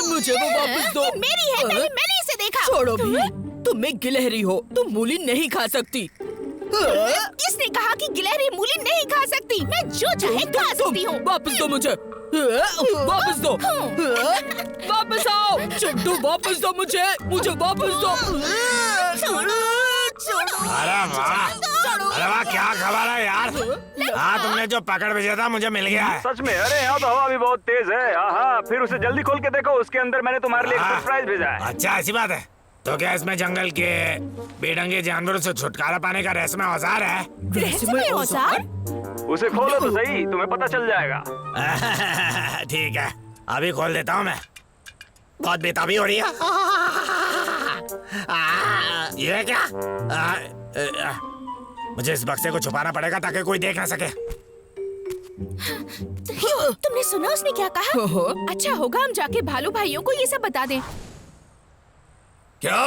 मुझे वो वापस दो। ये मेरी है, मैंने इसे देखा। छोड़ो भी, तुम एक गिलहरी हो, तुम मूली नहीं खा सकती। किसने कहा कि गिलहरी मूली नहीं खा सकती? मैं जो चाहे खा सकती हूँ। वापस दो मुझे, वापस दो, वापस आओ चिंटू, वापस दो मुझे वापस दो। अरे वाह, अरे वाह, क्या खबर है यार। हाँ, तुमने जो पकड़ भेजा था मुझे मिल गया है। सच में? अरे यहाँ तो हवा भी बहुत तेज है। हाँ, फिर उसे जल्दी खोल के देखो, उसके अंदर मैंने तुम्हारे लिए एक सरप्राइज भेजा है। अच्छा, ऐसी बात है। तो क्या इसमें जंगल के बेढंगे जानवरों से छुटकारा पाने का रहस्यमय औजार है? रहस्यमय औजार? उसे खोलो तो सही, तुम्हें पता चल जाएगा। ठीक है, अभी खोल देता हूँ मैं। बहुत बेताबी हो रही है। ये क्या? मुझे इस बक्से को छुपाना पड़ेगा ताकि कोई देख ना सके। तुमने सुना उसने क्या कहा? अच्छा होगा हम जाके भालू भाइयों को ये सब बता दें। क्या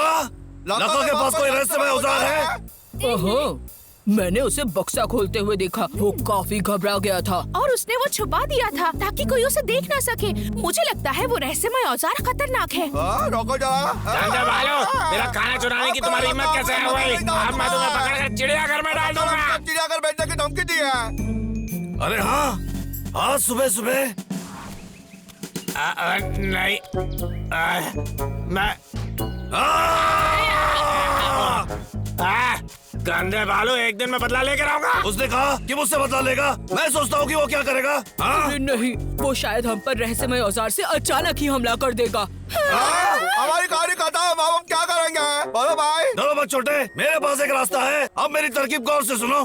लका के पास कोई रहस्यमय औजार है? ओहो, मैंने उसे बक्सा खोलते हुए देखा। वो काफी घबरा गया था और उसने वो छुपा दिया था ताकि कोई उसे देख ना सके। मुझे लगता है वो रहस्यमय औजार खतरनाक है। रोको भालू, मेरा खाना चुराने की तुम्हारी हिम्मत कैसे है? अब मैं तुम्हें पकड़कर चिड़ियाघर में डाल दूंगा। चिड़ियाघर बैठने की धमकी दी है। अरे हाँ, आज सुबह सुबह नहीं, मैं गंदे भालू, एक दिन में बदला लेकर आऊंगा। उसने कहा कि मुझसे बदला लेगा। मैं सोचता हूँ कि वो क्या करेगा। अरे नहीं, वो शायद हम पर रहस्यमय औजार से अचानक ही हमला कर देगा। हमारी कहानी खत्म, अब हम क्या करेंगे? बोलो भाई। दोनों मत छोटे, मेरे पास एक रास्ता है। अब मेरी तरकीब गौर से सुनो।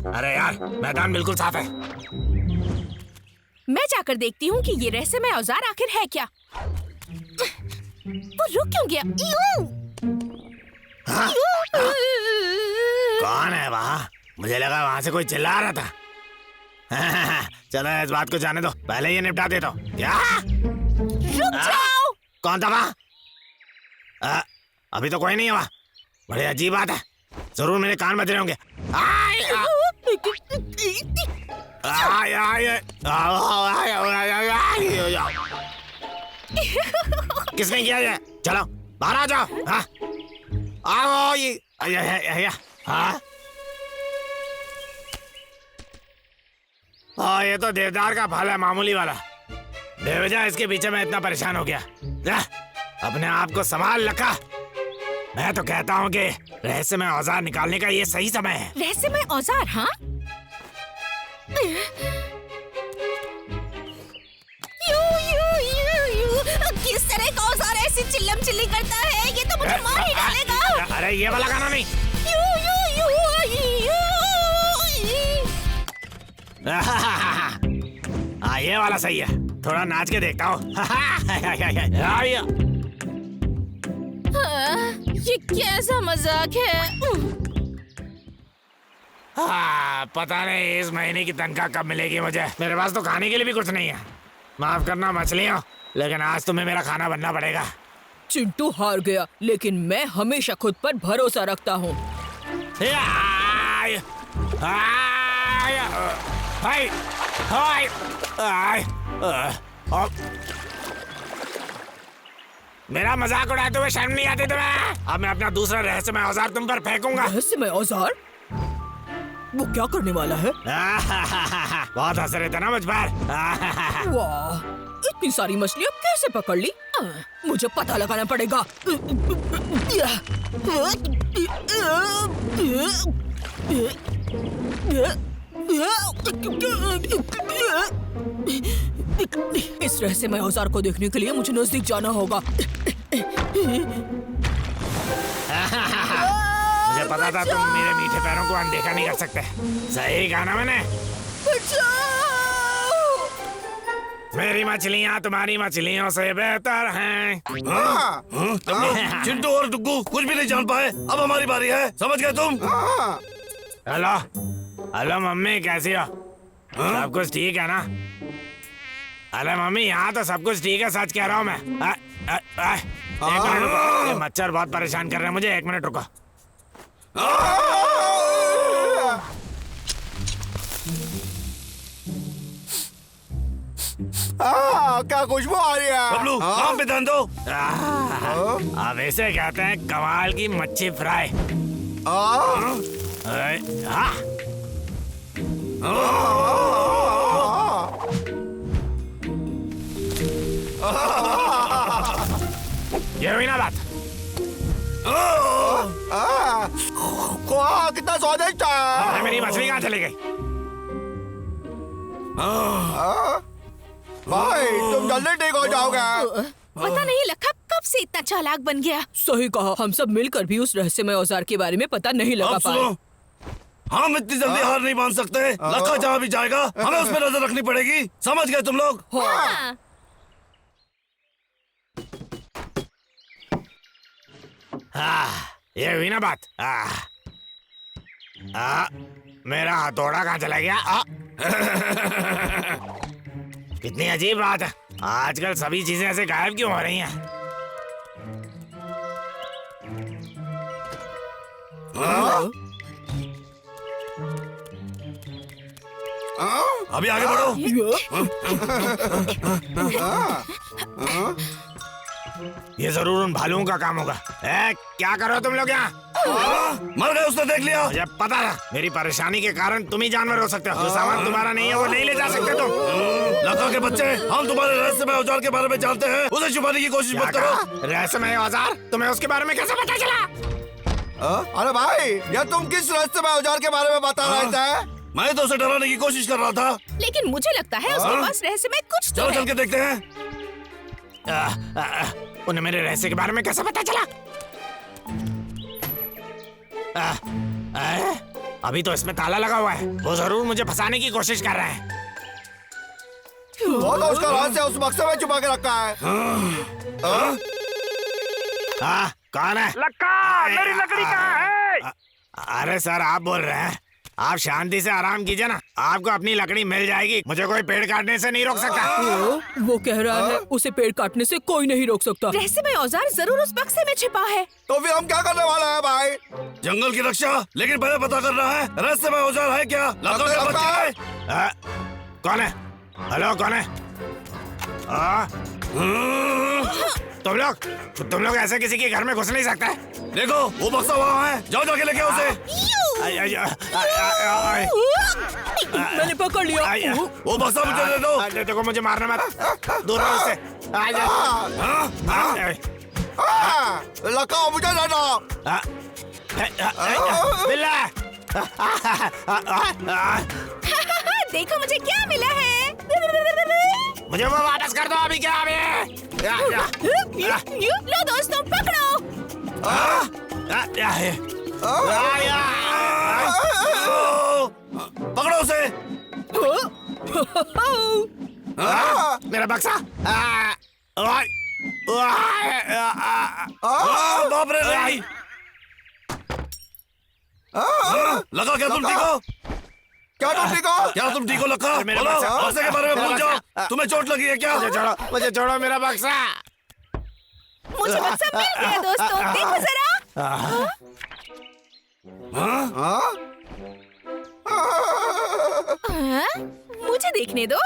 अरे यार, मैदान बिल्कुल साफ है। मैं जाकर देखती हूँ कि ये रहस्यमय औजार आखिर है क्या। वो रुक क्यों गया? कौन है वहाँ? मुझे लगा वहाँ से कोई चिल्ला रहा था। चलो इस बात को जाने दो, पहले ये निपटा देता हूँ। क्या? रुक जाओ। कौन था वहाँ? अभी तो कोई नहीं है वहाँ। बड़ी अजीब बात है, जरूर मेरे कान बज रहे होंगे। किसने किया ये? चलो बाहर आ जाओ। हाँ, आओ ये। हाँ, ये तो देवदार का फल है, मामूली वाला। बेवजह इसके पीछे मैं इतना परेशान हो गया। अपने आप को संभाल लका। मैं तो कहता हूँ कि रहस्यमय औजार निकालने का ये सही समय है। रहस्यमय औजार? हाँ, किस तरह का औजार ऐसी चिल्लम चिल्ली करता है? ये तो मुझे मार ही डालेगा। अरे ये वाला गाना नहीं। हाँ, ये वाला सही है। थोड़ा नाच के देखता हूँ। ये कैसा मजाक है? पता नहीं इस महीने की तनख्वाह कब मिलेगी मुझे। मेरे पास तो खाने के लिए भी कुछ नहीं है। माफ करना मछलियों, लेकिन आज तुम्हें मेरा खाना बनना पड़ेगा। चिंटू हार गया, लेकिन मैं हमेशा खुद पर भरोसा रखता हूँ। मेरा मजाक उड़ाते हुए शर्म नहीं आती तुम्हें? अब मैं अपना दूसरा रहस्यमय औजार तुम पर फेंकूंगा। रहस्यमय औजार? वो क्या करने वाला है? बहुत हंस रहे थे ना मुझ पर। वाह, इतनी सारी मछलियाँ कैसे पकड़ ली? मुझे पता लगाना पड़ेगा। इस रहस्यमय औजार को देखने के लिए मुझे नजदीक जाना होगा। मुझे पता था तुम मेरे मीठे पैरों को अनदेखा नहीं कर सकते। सही कहा ना मैंने? मेरी मछलियाँ तुम्हारी मछलियों से बेहतर हैं। चिंटू और डुग्गू कुछ भी नहीं जान पाए। अब हमारी बारी है, समझ गए तुम? हेलो हेलो मम्मी, कैसी हो? सब कुछ ठीक है ना? अरे मम्मी, यहाँ तो सब कुछ ठीक है, सच कह रहा हूँ मैं। एक मिनट रुको, ये मच्छर बहुत परेशान कर रहे हैं मुझे। एक मिनट रुको। क्या खुशबू आ रही है? बबलू काम पे ध्यान दो। अब इसे कहते हैं कमाल की मच्छी फ्राई। हाँ। ये हुई ना बात। कितना स्वादिष्ट है। मेरी मछली कहाँ चली गई? भाई तुम जल्दी ठीक हो जाओगे। पता नहीं लखा कब से इतना चालाक बन गया। सही कहा, हम सब मिलकर भी उस रहस्यमय औजार के बारे में पता नहीं लगा अब पाए। सुनो, हम इतनी जल्दी हार नहीं मान सकते। लखा जहाँ भी जाएगा हमें उस पर नजर रखनी पड़ेगी। समझ गए तुम लोग? हाँ। ये हुई ना बात। मेरा हथौड़ा कहाँ चला गया? कितनी अजीब बात है, आजकल सभी चीजें ऐसे गायब क्यों हो रही हैं? अभी आगे बढ़ो। ये जरूर उन भालुओं का काम होगा। क्या कर रहे हो तुम लोग यहाँ? मर गए, उसने देख लिया। मुझे पता था, मेरी परेशानी के कारण तुम ही जानवर हो सकते हो। जो सामान तुम्हारा नहीं है वो नहीं ले जा सकते तुम। लखा के बच्चे, हम तुम्हारे रहस्यमय औजार के बारे में जानते हैं, उसे छुपाने की कोशिश मत करो। रहस्यमय औजार? तुम्हें उसके बारे में कैसे पता चला? अरे भाई, ये तुम किस रास्ते में औजार के बारे में बता रहे थे? मैं तो उसे डराने की कोशिश कर रहा था। लेकिन मुझे लगता है उसके पास रहस्य में कुछ तो चलो है। चल के देखते हैं। उन्हें मेरे रहस्य के बारे में कैसे पता चला? अभी तो इसमें ताला लगा हुआ है, वो जरूर मुझे फंसाने की कोशिश कर रहे हैं। वो तो उसका रहस्य उस बक्से में छुपा के रखा है। कौन है? लक्का, मेरी लकड़ी कहाँ है? अरे सर, आप बोल रहे हैं? आप शांति से आराम कीजिए ना, आपको अपनी लकड़ी मिल जाएगी। मुझे कोई पेड़ काटने से नहीं रोक सकता। वो कह रहा है उसे पेड़ काटने से कोई नहीं रोक सकता। रहस्यमय औजार जरूर उस बक्से में छिपा है। तो फिर हम क्या करने वाले हैं भाई? जंगल की रक्षा, लेकिन पहले पता करना है रहस्यमय औजार है क्या। लखा के बच्चे। कौन है? हेलो, कौन है? तुम लोग ऐसे किसी के घर में घुस नहीं सकते। देखो वो बक्सा वहाँ है, जाओ जाके लेके आओ उसे। मैंने पकड़ लिया। वो बक्सा मुझे दे दो। देखो मुझे मारना मत, दूर रहो उससे। लखा मुझे दे दो। बिल्ला। देखो मुझे क्या मिला है। मुझे वो वापस कर दो अभी। क्या अभी? लो दोस्तों, पकड़ो। पकड़ो उसे। मेरा बक्सा। बाप रे नहीं। लगा क्या तुम ठीक हो? क्या तुम ठीक हो? क्या तुम ठीक हो लखा? मेरा बोलो, बक्सा। बक्से के बारे में भूल जाओ। तुम्हें चोट लगी है क्या? मुझे छोड़ो मेरा बक्सा। मुझे बक्सा मिल गया दोस्तों, देखो जरा। मुझे देखने दो,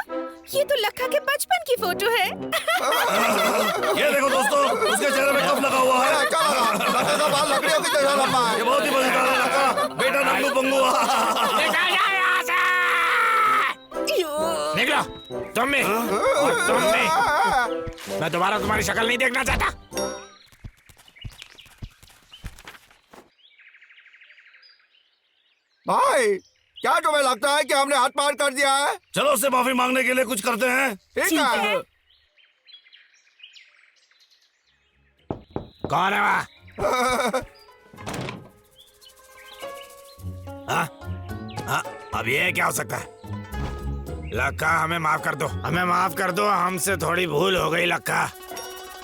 ये तो लखा के बचपन की फोटो है। ये देखो दोस्तों, उसके चेहरे में कफ लगा हुआ है। लखा का बाल लकड़ियों की तरह लंबा है। ये बहुत ही मजेदार है लखा, बेटा नंगू पंगू। निकल जाओ यहाँ से। निकलो, तुम भी और तुम भी। मैं दोबारा तुम्हारी शक्ल नहीं देखना चाहता। भाई, क्या तुम्हें लगता है कि हमने हाथ पार कर दिया है? चलो उससे माफी मांगने के लिए कुछ करते हैं। ठीक है। कौन है वहाँ? अब ये क्या हो सकता है? लक्का, हमें माफ कर दो, हमें माफ कर दो। हमसे थोड़ी भूल हो गई लक्का।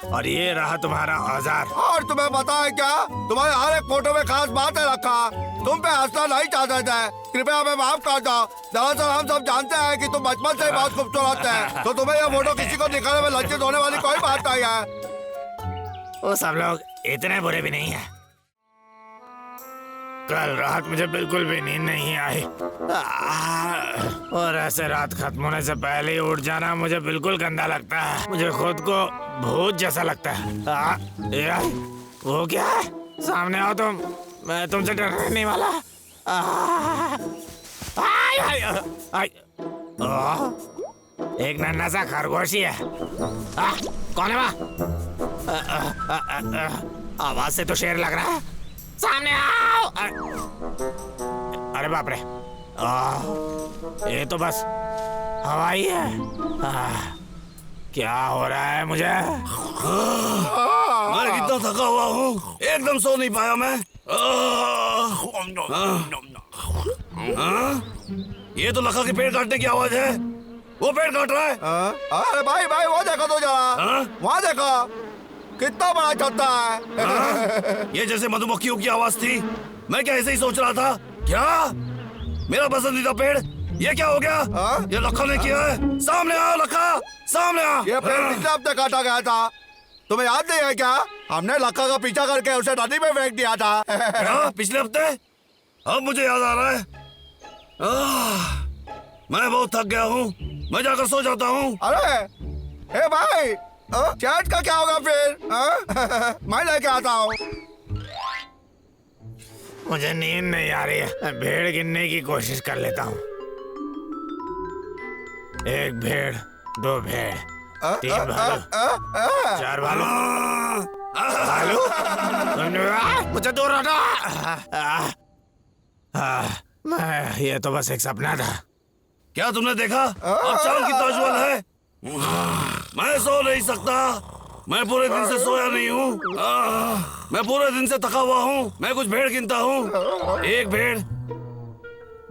और ये रहा तुम्हारा औजार। और तुम्हें पता है क्या, तुम्हारे हर एक फोटो में खास बात है लखा। तुम पे हंसना नहीं चाहते थे, कृपया हमें माफ कर दो। दरअसल हम सब जानते हैं कि तुम बचपन से ही बहुत खूबसूरत है, तो तुम्हें यह फोटो किसी को दिखाने में लज्जित होने वाली कोई बात नहीं है। वो सब लोग इतने बुरे भी नहीं है। कल रात मुझे बिल्कुल भी नींद नहीं आई और ऐसे रात खत्म होने से पहले ही उठ जाना मुझे बिल्कुल गंदा लगता है। मुझे खुद को भूत जैसा लगता है। यार वो क्या है? सामने आओ तुम, मैं तुमसे डरने नहीं वाला। एक नन्हा सा खरगोश ही है। कौन है वहाँ? आवाज से तो शेर लग रहा है। सामने आओ। अरे बाप रे, ये तो बस हवा ही है। क्या हो रहा है मुझे? मैं कितना थका हुआ हूँ, एकदम सो नहीं पाया मैं। ये तो लखा के पेड़ काटने की आवाज है। वो पेड़ काट रहा है। अरे भाई भाई वो देखो तो जरा, वहाँ देखो कितना बड़ा छत्ता है। ये जैसे मधुमक्खियों की आवाज थी। मैं क्या ऐसे ही सोच रहा था। क्या मेरा पसंदीदा पेड़ ये क्या हो गया? ये लखा ने किया है। सामने आओ लखा, सामने आओ। ये पेड़ पिछले हफ्ते काटा गया था, तुम्हें याद नहीं है क्या? हमने लक्का का पीछा करके उसे नदी में फेंक दिया था। पिछले हफ्ते? अब मुझे याद आ रहा है। मैं बहुत थक गया हूँ, मैं जाकर सो जाता हूँ। अरे ए भाई, चैट का क्या होगा फिर? मैं लेके आता हूँ। मुझे नींद नहीं आ रही है। मैं भेड़ गिनने की कोशिश कर लेता हूँ। 1 भेड़, 2 भेड़, 3 भालू, 4 भालू। भालू मुझे दूर हटो। मैं ये तो बस एक सपना था। क्या तुमने देखा? अब चांद कितना उज्जवल है। मैं सो नहीं सकता, मैं पूरे दिन से सोया नहीं हूँ। मैं पूरे दिन से थका हुआ हूँ। मैं कुछ भेड़ गिनता हूँ। 1 भेड़,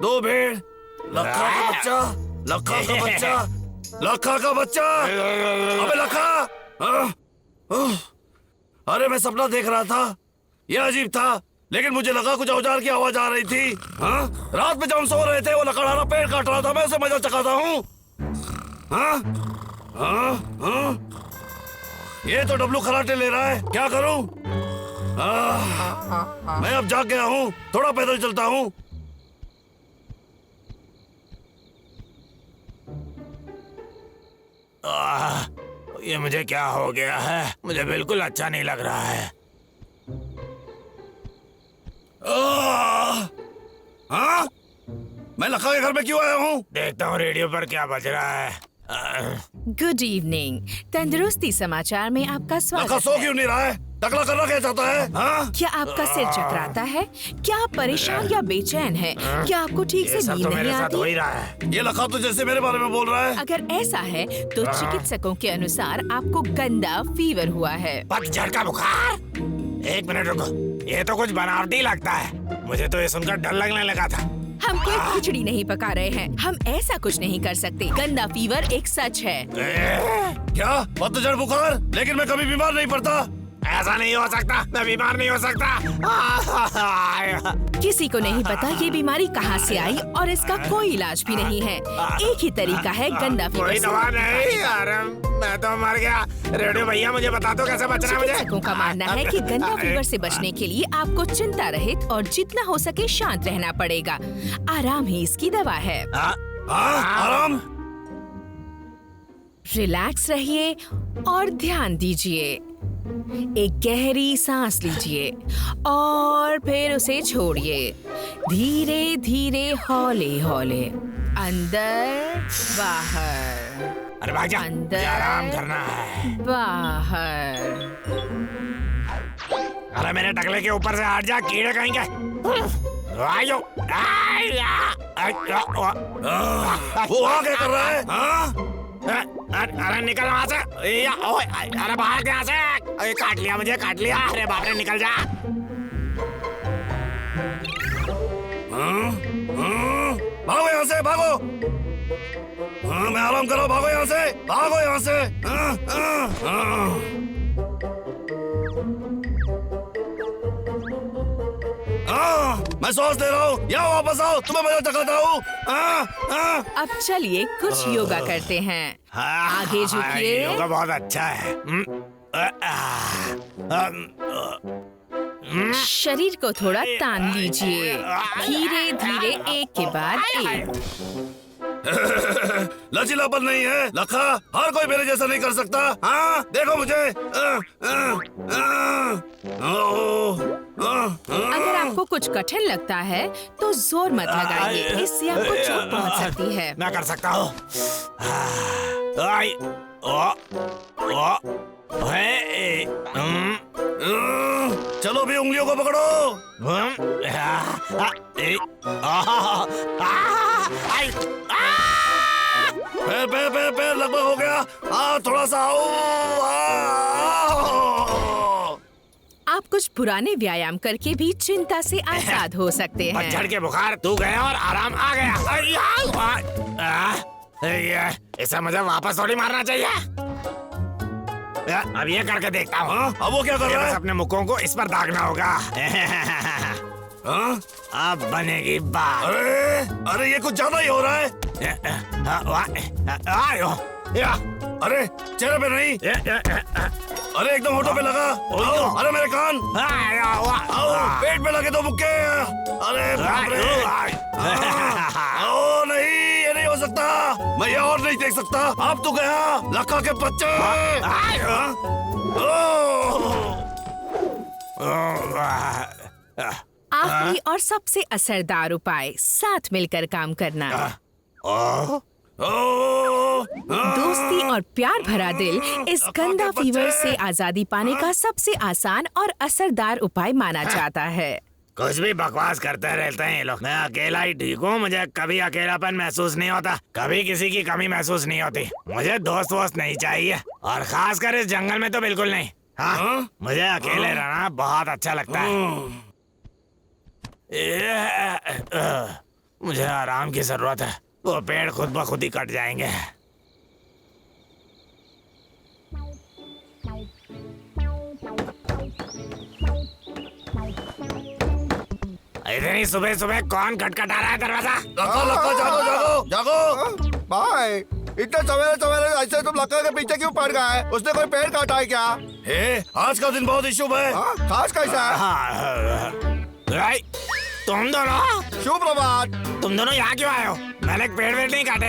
2 भेड़, लखा का बच्चा, लखा का बच्चा, लखा का बच्चा। अबे लखा! अरे मैं सपना देख रहा था, ये अजीब था, लेकिन मुझे लगा कुछ औजार की आवाज आ रही थी। रात में जब हम सो रहे थे, वो लकड़हारा पेड़ काट रहा था, मैं उसे मजा चखाता हूँ। ये तो डब्लू खराटे ले रहा है, क्या करूं? मैं अब जाग गया हूँ, थोड़ा पैदल चलता हूँ। ये मुझे क्या हो गया है? मुझे बिल्कुल अच्छा नहीं लग रहा है। मैं लखा के घर में क्यों आया हूँ? देखता हूँ रेडियो पर क्या बज रहा है। गुड इवनिंग, तंदुरुस्ती समाचार में आपका लखा स्वागत सो है। क्यों नहीं रहा है? टकला करना क्या चाहता है? क्या आपका सिर चकराता है? क्या आप परेशान या बेचैन हैं? क्या आपको ठीक ये से सब नींद तो नहीं मेरे साथ हो ही आती? रहा है। ये लखा तो जैसे मेरे बारे में बोल रहा है। अगर ऐसा है तो चिकित्सकों के अनुसार आपको गंदा फीवर हुआ है। पतझड़ का बुखार? 1 मिनट रुको, ये तो कुछ बनावटी लगता है। मुझे तो ये सुनकर डर लगने लगा था। हम कोई खिचड़ी नहीं पका रहे हैं, हम ऐसा कुछ नहीं कर सकते। गंदा फीवर एक सच है। क्या पतझड़ बुखार? लेकिन मैं कभी बीमार नहीं पड़ता। ऐसा नहीं हो सकता, मैं बीमार नहीं हो सकता। किसी को नहीं पता ये बीमारी कहाँ से आई और इसका कोई इलाज भी नहीं है। एक ही तरीका है गंदा फीवर कोई से। दवा नहीं यार, मैं तो मर गया। रेडियो भैया मुझे बता दो कैसे बचना है मुझे। चिकित्सकों का मानना है कि गंदा फीवर से बचने के लिए आपको चिंता रहित और जितना हो सके शांत रहना पड़ेगा। आराम ही इसकी दवा है। आराम? रिलैक्स रहिए और ध्यान दीजिए। एक गहरी सांस लीजिए और फिर उसे छोड़िए। धीरे धीरे हौले हौले, अंदर बाहर, अरे भाग जा, अंदर मुझे आराम करना है। बाहर। अरे मेरे टकले के ऊपर से हट जा, कीड़े कहेंगे। वो वहाँ क्या कर रहा है? अरे निकल वहाँ से। अरे बाहर यहाँ से। अरे काट लिया मुझे, काट लिया। अरे बाप रे, निकल जा। भागो यहाँ से, भागो। मैं आराम करो, भागो यहाँ से, भागो यहाँ से। मैं सांस ले रहा हूँ, यहाँ वापस आओ, तुम्हें मजा चखाता हूँ। अब चलिए कुछ योगा करते हैं। आगे झुकिए। योगा बहुत अच्छा है। शरीर को थोड़ा तान लीजिए, धीरे धीरे एक के बाद एक। लचीलापन नहीं है लखा, हर कोई मेरे जैसा नहीं कर सकता। हाँ देखो मुझे। अगर आपको कुछ कठिन लगता है तो जोर मत लगाइए, इससे आपको चोट पहुंच सकती है। मैं कर सकता हूँ। चलो भी उंगलियों को पकड़ो। पैर पैर पैर पैर लगभग हो गया। थोड़ा सा आप कुछ पुराने व्यायाम करके भी चिंता से आजाद हो सकते हैं। पतझड़ के बुखार तू गया और आराम आ गया। इसे मुझे वापस थोड़ी मारना चाहिए। अब ये करके देखता हूँ। अब वो क्या कर रहा है? अपने मुखों को इस पर दागना होगा। अब बनेगी बात। अरे ये कुछ ज्यादा ही हो रहा है। अरे चेहरे पे नहीं, अरे एकदम होठों पे लगा। अरे मेरे कान, पेट पे लगे दो मुक्के। अरे बाप रे। ओ नहीं, ये नहीं हो सकता। मैं ये और नहीं देख सकता। अब तो गया लखा के बच्चे। आखिरी और सबसे असरदार उपाय, साथ मिलकर काम करना। दोस्ती और प्यार भरा दिल इस गंदा फीवर से आजादी पाने का सबसे आसान और असरदार उपाय माना जाता है। कुछ भी बकवास करते रहते हैं ये लोग। मैं अकेला ही ठीक हूँ। मुझे कभी अकेलापन महसूस नहीं होता, कभी किसी की कमी महसूस नहीं होती। मुझे दोस्त वोस्त नहीं चाहिए, और खासकर इस जंगल में तो बिल्कुल नहीं। हाँ, मुझे अकेले रहना बहुत अच्छा लगता है। मुझे आराम की जरूरत है। वो पेड़ खुद ब खुद ही कट जाएंगे। इतनी सुबह सुबह कौन खटखटा रहा है दरवाजा? लखा लखा जागो जागो जागो। भाई इतने सवेरे सवेरे ऐसे तुम लक्का के पीछे क्यों पड़ गए? उसने कोई पेड़ काटा है क्या? आज का दिन बहुत ही शुभ है। खास कैसा है? तुम दोनों शुभ प्रभात। तुम दोनों यहाँ क्यों आए हो? मैंने पेड़ वेड़ नहीं काटे।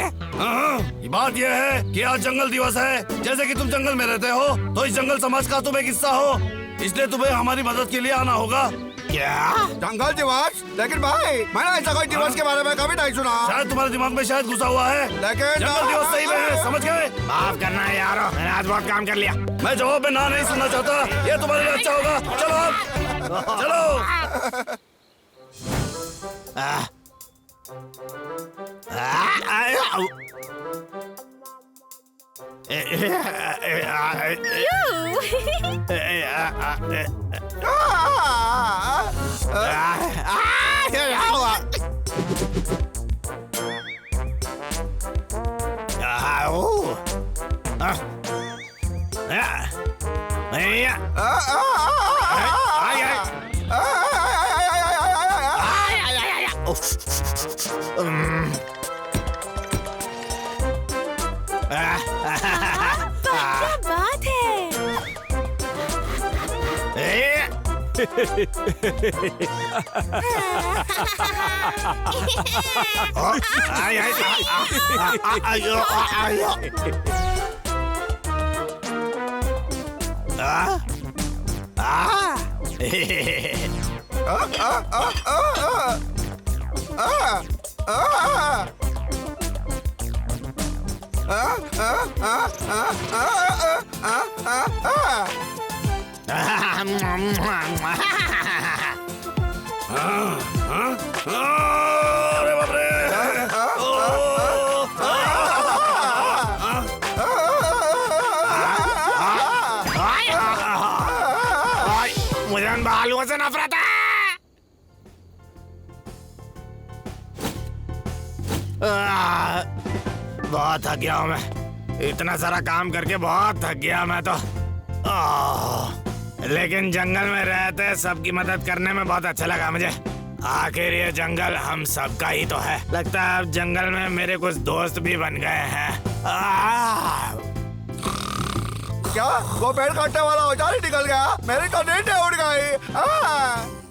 ये बात यह है कि आज जंगल दिवस है। जैसे कि तुम जंगल में रहते हो तो इस जंगल समाज का तुम एक हिस्सा हो, इसलिए तुम्हें हमारी मदद के लिए आना होगा। क्या जंगल दिवस? लेकिन भाई मैंने ऐसा कोई दिवस के बारे में कभी नहीं सुना। शायद तुम्हारे दिमाग में शायद घुसा हुआ है, लेकिन जंगल दिवस सही में है, समझ गए? माफ करना है यारो, मैंने आज बहुत काम कर लिया। मैं जवाब में ना नहीं सुनना चाहता। ये तुम्हारे लिए अच्छा होगा। चलो अब चलो। क्या बात है? अरे बाप रे। मुझे उन भालुओं से नफरत है। बहुत थक गया हूँ मैं। इतना सारा काम करके बहुत थक गया मैं तो। लेकिन जंगल में रहते सबकी मदद करने में बहुत अच्छा लगा मुझे। आखिर ये जंगल हम सबका ही तो है। लगता है अब जंगल में मेरे कुछ दोस्त भी बन गए हैं। क्या वो पेड़ काटने वाला औजार ही निकल गया? मेरी तो नींद उड़ गई।